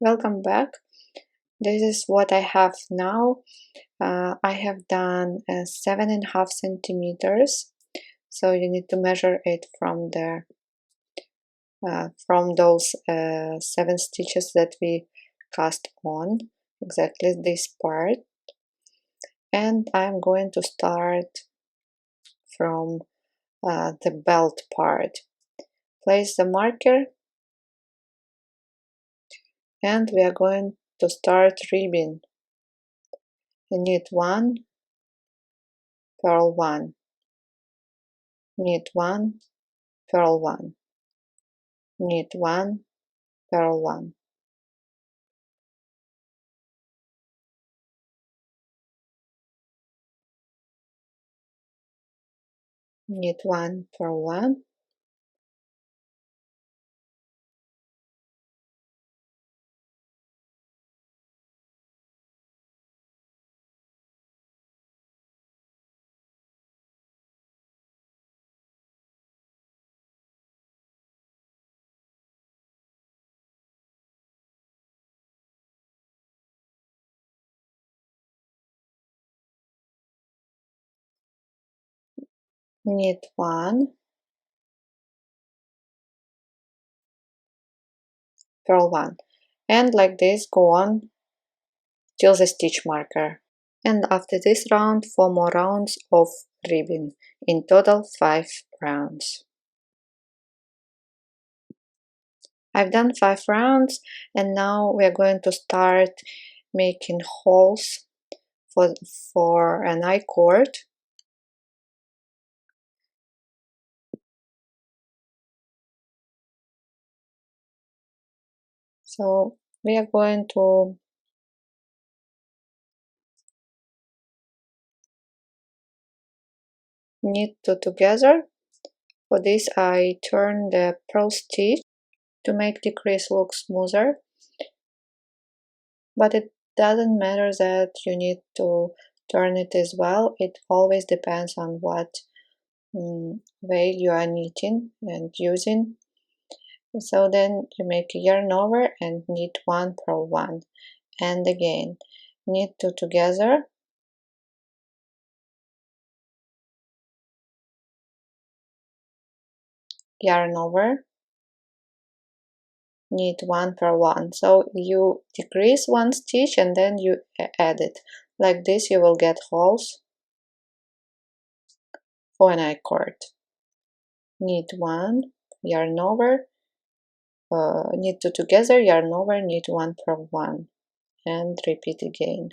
Welcome back. This is what I have now. I have done 7.5 centimeters. So you need to measure it from those 7 stitches that we cast on, exactly this part. And I'm going to start from the belt part. Place the marker, and we are going to start ribbing. You need 1, purl 1, knit 1, purl 1, knit 1, purl 1. Knit 1, purl 1, knit 1, purl 1, and like this go on till the stitch marker. And after this round, 4 more rounds of ribbing, in total 5 rounds. I've done 5 rounds, and now we are going to start making holes for an I-cord. So we are going to knit 2 together. For this I turn the purl stitch to make the crease look smoother, but it doesn't matter that you need to turn it as well. It always depends on what way you are knitting and using. So then you make a yarn over and knit 1, purl 1, and again knit 2 together, yarn over, knit 1, purl 1. So you decrease 1 stitch and then you add it. Like this you will get holes for an I-cord. Knit 1, yarn over, knit 2 together, yarn over, knit 1, purl 1, and repeat again.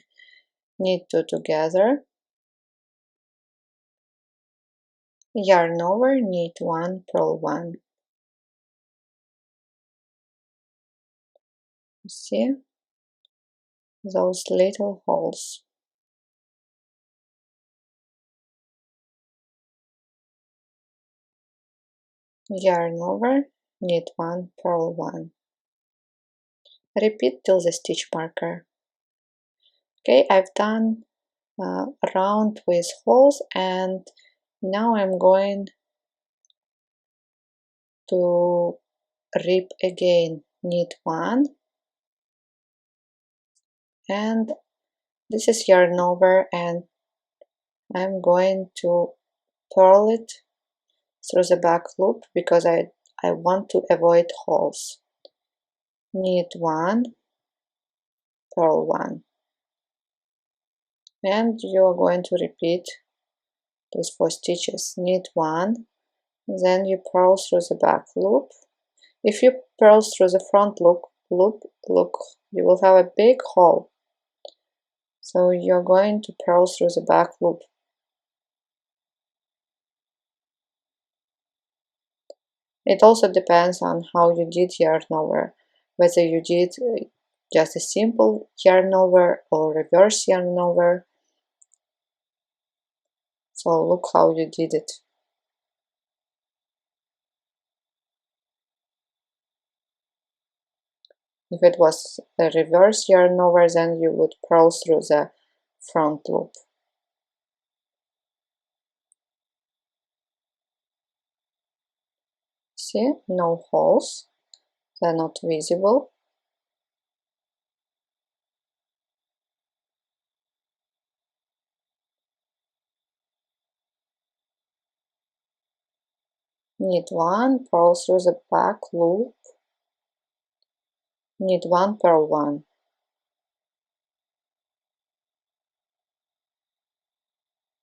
Knit 2 together, yarn over, knit 1, purl 1. See those little holes. Yarn over, knit 1, purl 1. Repeat till the stitch marker. Okay, I've done a round with holes, and now I'm going to rip again. Knit 1, and this is yarn over, and I'm going to purl it through the back loop because I want to avoid holes. Knit 1, purl 1, and you are going to repeat these 4 stitches. Knit 1, then you purl through the back loop. If you purl through the front loop, you will have a big hole. So you're going to purl through the back loop. It also depends on how you did yarn over, whether you did just a simple yarn over or reverse yarn over. So look how you did it. If it was a reverse yarn over, then you would purl through the front loop. See, no holes, they're not visible. knit 1, purl through the back loop, knit 1, purl 1,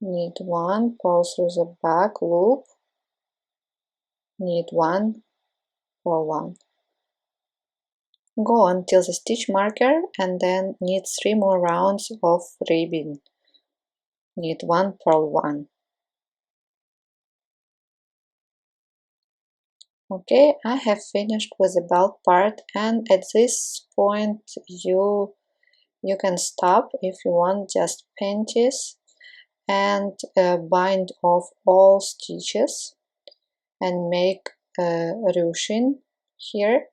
knit 1, purl through the back loop, knit 1, purl 1. Go until the stitch marker and then knit 3 more rounds of ribbon. Knit 1, purl 1. Okay, I have finished with the belt part, and at this point you can stop if you want, just panties, and bind off all stitches and make ruching here.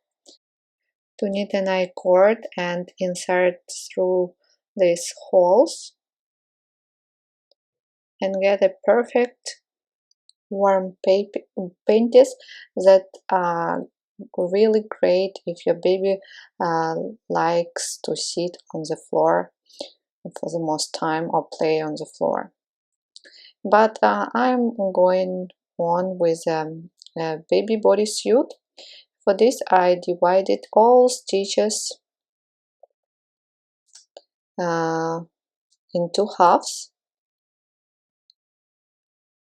To knit an I-cord and insert through these holes and get a perfect warm panties that are really great if your baby likes to sit on the floor for the most time or play on the floor. But I'm going on with a baby bodysuit. For this I divided all stitches in 2 halves,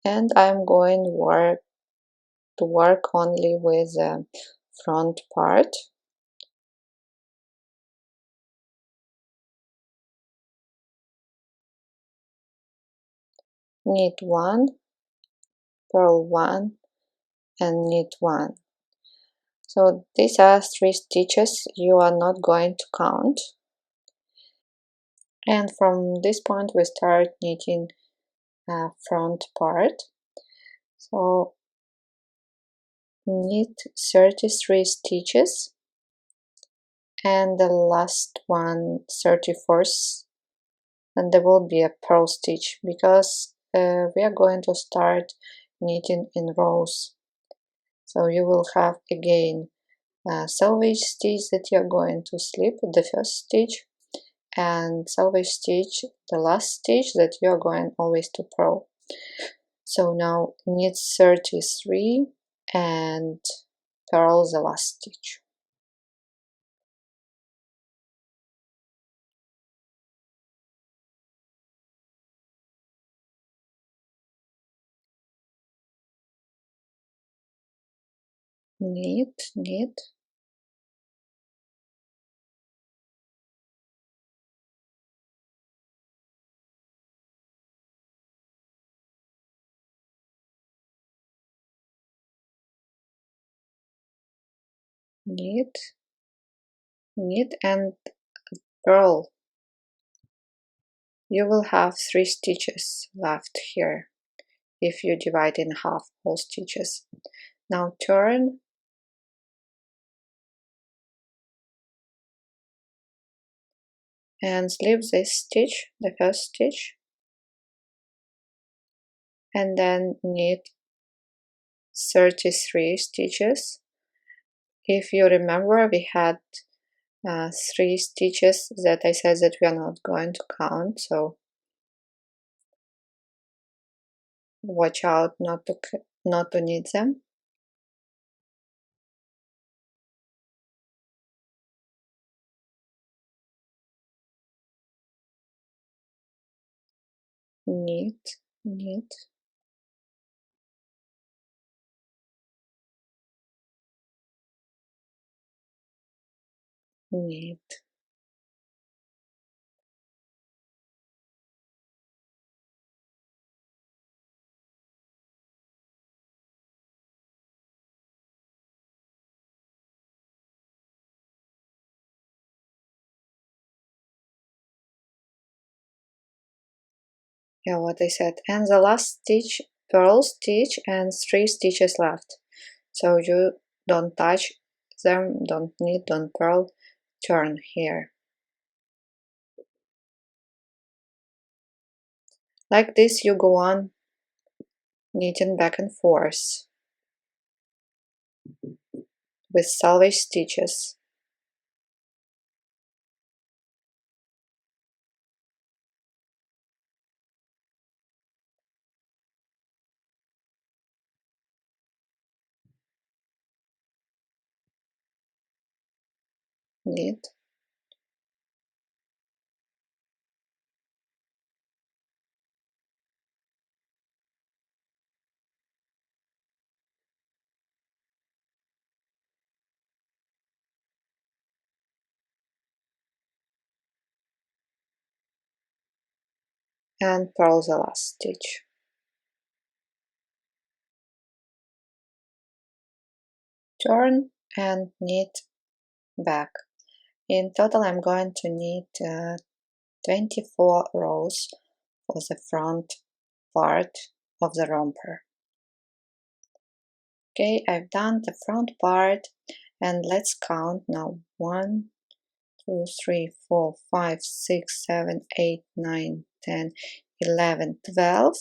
and I'm going to work only with the front part. Knit 1, purl 1, and knit 1. So these are 3 stitches you are not going to count. And from this point we start knitting front part. So knit 33 stitches and the last one 34th, and there will be a purl stitch because we are going to start knitting in rows. So you will have again selvage stitch that you're going to slip the first stitch, and selvage stitch the last stitch that you're going always to purl. So now knit 33 and purl the last stitch. Knit, knit, knit, knit and purl. You will have 3 stitches left here if you divide in half all stitches. Now turn and slip this stitch, the first stitch, and then knit 33 stitches. If you remember, we had 3 stitches that I said that we are not going to count, so watch out not to knit them. Knit, knit, knit. Yeah, what I said. And the last stitch, purl stitch, and 3 stitches left. So you don't touch them, don't knit, don't purl, turn here. Like this you go on knitting back and forth with selvage stitches. knit, and purl the last stitch. Turn and knit back. In total I'm going to knit 24 rows for the front part of the romper. Okay, I've done the front part, and let's count now. 1, 2, 3, 4, 5, 6, 7, 8, 9, 10, 11, 12.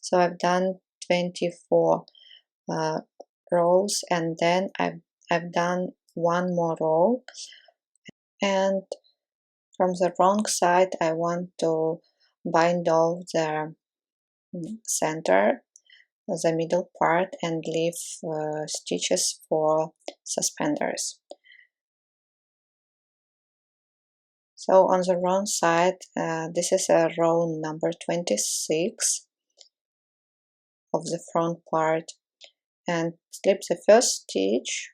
So I've done 24 rows, and then I've done one more row, and from the wrong side I want to bind off the center, the middle part, and leave stitches for suspenders. So on the wrong side, this is a row number 26 of the front part, and slip the first stitch,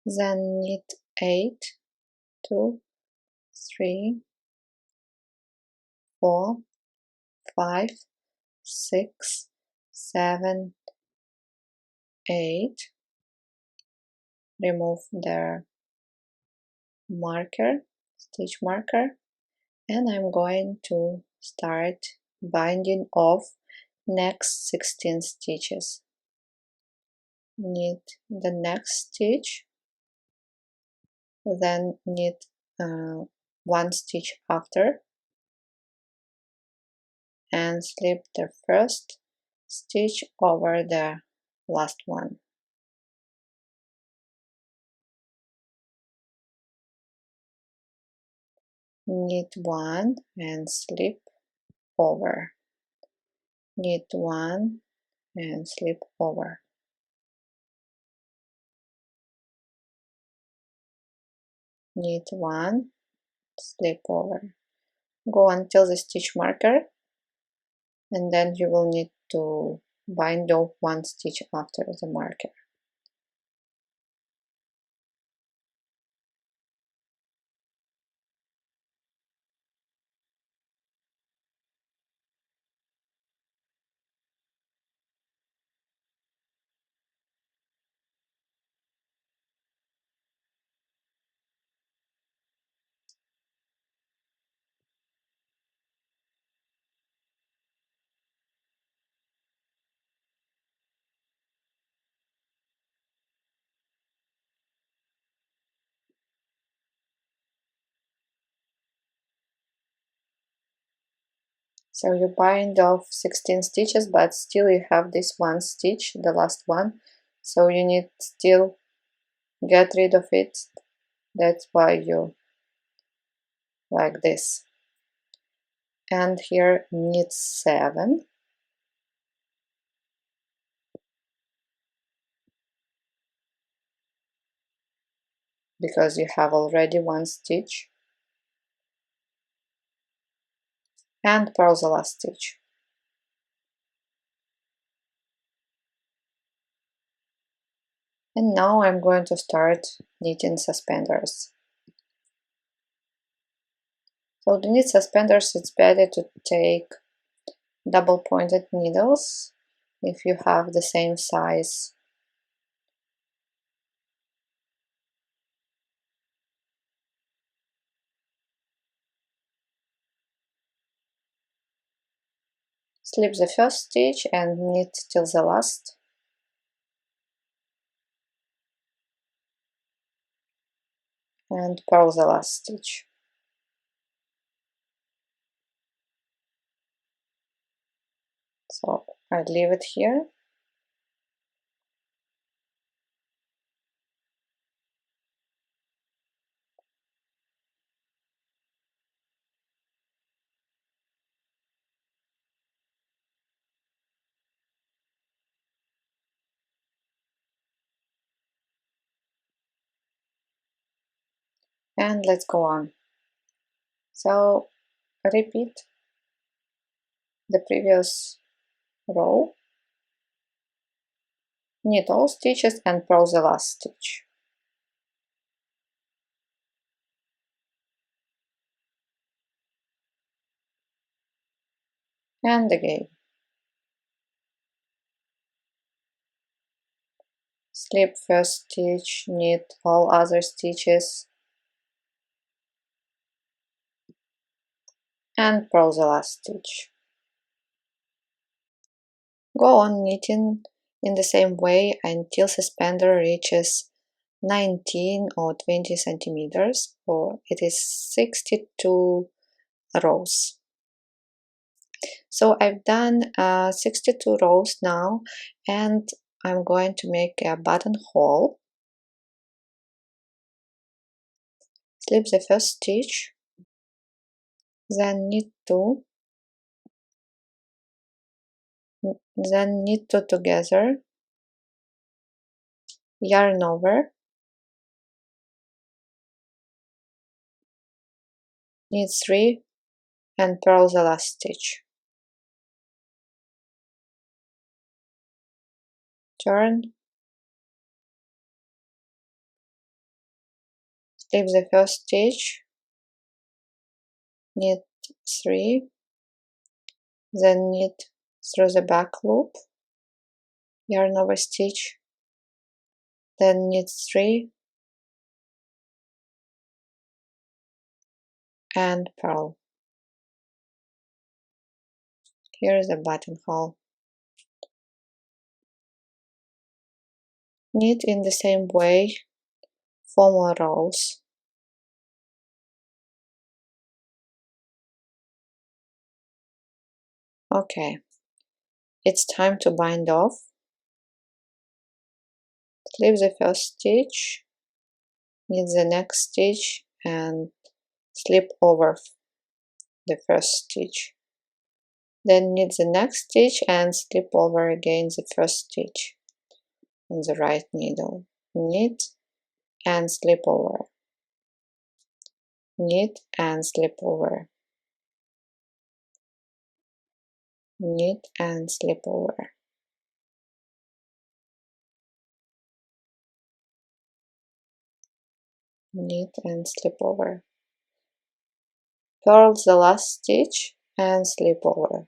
then knit 8, 2, 3, 4, 5, 6, 7, 8, remove the marker, stitch marker, and I'm going to start binding off next 16 stitches. Knit the next stitch, then knit one stitch after, and slip the first stitch over the last one. Knit one and slip over, knit one and slip over, knit one, slip over. Go until the stitch marker, and then you will need to bind off one stitch after the marker. So you bind off 16 stitches, but still you have this one stitch, the last one, so you need still get rid of it. That's why you like this. And here knit 7, because you have already one stitch, and purl the last stitch. And now I'm going to start knitting suspenders. So to knit suspenders, it's better to take double pointed needles if you have the same size. Slip the first stitch and knit till the last. And purl the last stitch. So I leave it here. and let's go on. So repeat the previous row, knit all stitches and purl the last stitch. And again. Slip first stitch, knit all other stitches, and purl the last stitch. Go on knitting in the same way until suspender reaches 19 or 20 centimeters, or it is 62 rows. So I've done 62 rows now, and I'm going to make a buttonhole. Slip the first stitch, then knit two, then knit two together, yarn over, knit three, and purl the last stitch. Turn, slip the first stitch, knit three, then knit through the back loop, yarn over stitch, then knit three, and purl. Here is the buttonhole. Knit in the same way 4 more rows. Okay, it's time to bind off. Slip the first stitch, knit the next stitch, and slip over the first stitch. Then knit the next stitch and slip over again the first stitch on the right needle. Knit and slip over. Knit and slip over. Knit and slip over. Knit and slip over. Purl the last stitch and slip over.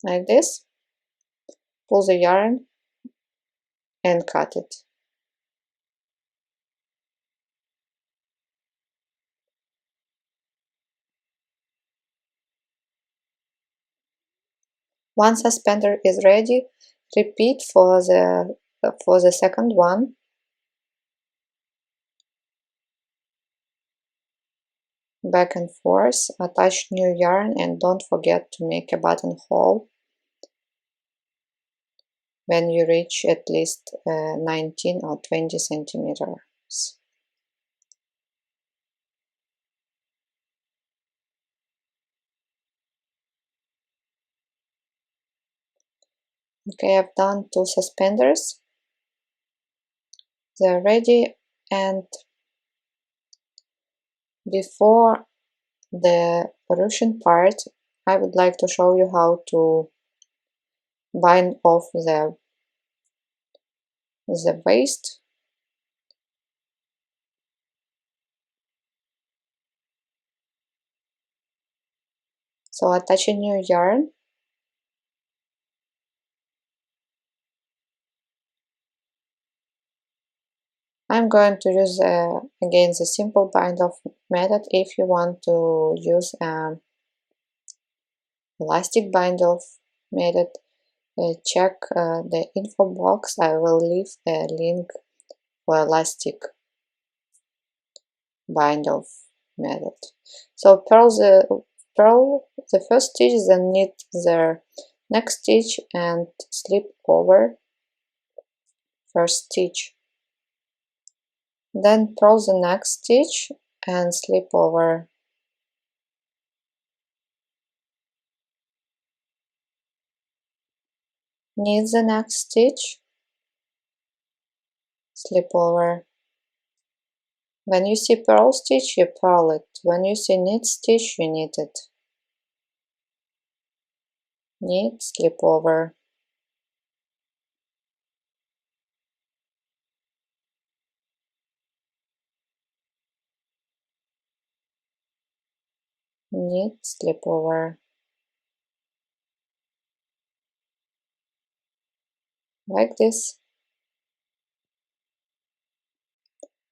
Like this. Pull the yarn and cut it. Once suspender is ready, repeat for the second one. Back and forth, attach new yarn, and don't forget to make a buttonhole when you reach at least 19 or 20 centimeters. Okay, I've done 2 suspenders. They're ready, and before the Russian part, I would like to show you how to bind off the waist. So attach a new yarn, I'm going to use again the simple bind off method. If you want to use elastic bind off method, check the info box. I will leave a link for elastic bind off method. So purl the first stitch, then knit the next stitch and slip over first stitch. Then purl the next stitch and slip over. Knit the next stitch, slip over, When you see purl stitch, you purl it. When you see knit stitch, you knit it. Knit, slip over. Knit, slip over. Like this.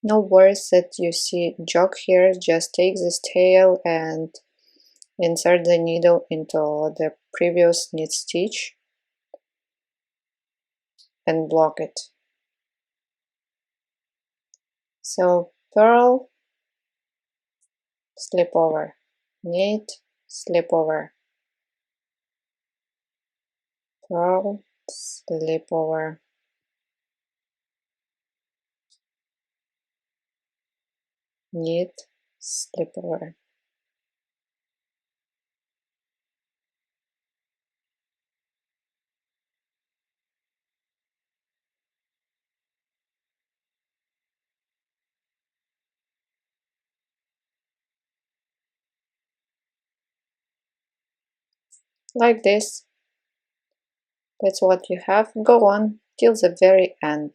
No worries that you see jog here, just take this tail and insert the needle into the previous knit stitch and block it. So purl, slip over, knit, slip over, purl, slip over, knit, slip over. Like this. That's what you have. Go on till the very end.